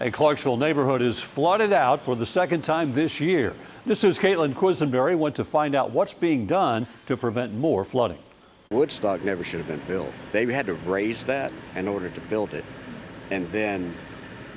A Clarksville neighborhood is flooded out for the second time this year. This is Caitlin Quisenberry went to find out what's being done to prevent more flooding. Woodstock never should have been built. They had to raise that in order to build it, and then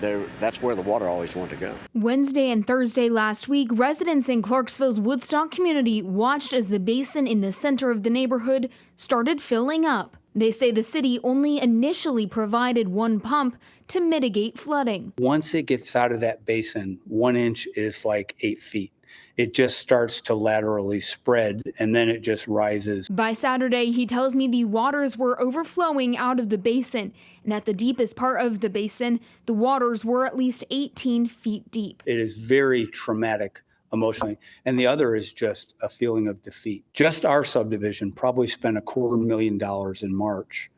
that's where the water always wanted to go. Wednesday and Thursday last week, residents in Clarksville's Woodstock community watched as the basin in the center of the neighborhood started filling up. They say the city only initially provided one pump to mitigate flooding. Once it gets out of that basin, 1 inch is like 8 feet. It just starts to laterally spread, and then it just rises. By Saturday, he tells me the waters were overflowing out of the basin, and at the deepest part of the basin, the waters were at least 18 feet deep. It is very traumatic emotionally, and the other is just a feeling of defeat. Just our subdivision probably spent $250,000 in March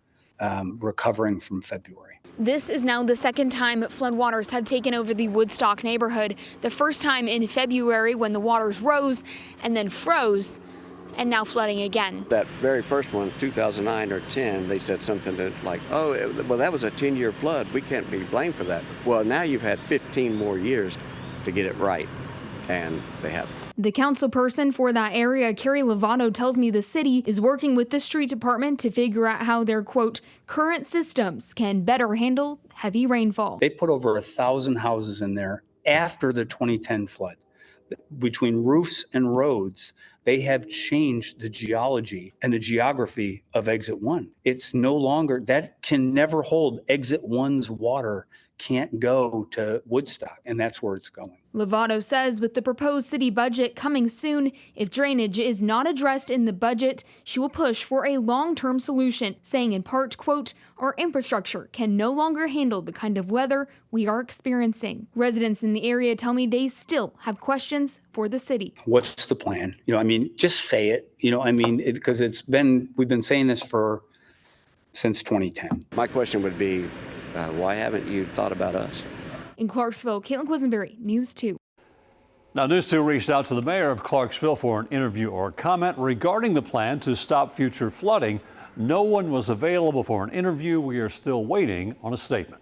recovering from February. This is now the second time floodwaters have taken over the Woodstock neighborhood. The first time in February when the waters rose and then froze, and now flooding again. That very first one, 2009 or 10, they said something like, oh, well, that was a 10-year flood. We can't be blamed for that. Well, now you've had 15 more years to get it right, and they haven't. The councilperson for that area, Carrie Lovato, tells me the city is working with the street department to figure out how their, quote, current systems can better handle heavy rainfall. They put over 1,000 houses in there after the 2010 flood. Between roofs and roads, they have changed the geology and the geography of Exit 1. It's no longer, that can never hold. Exit 1's water can't go to Woodstock, and that's where it's going. Lovato says with the proposed city budget coming soon, if drainage is not addressed in the budget, she will push for a long-term solution, saying in part, quote, our infrastructure can no longer handle the kind of weather we are experiencing. Residents in the area tell me they still have questions for the city. What's the plan? Just say it, because we've been saying this since 2010. My question would be, why haven't you thought about us? In Clarksville, Caitlin Quisenberry, News 2. Now, News 2 reached out to the mayor of Clarksville for an interview or comment regarding the plan to stop future flooding. No one was available for an interview. We are still waiting on a statement.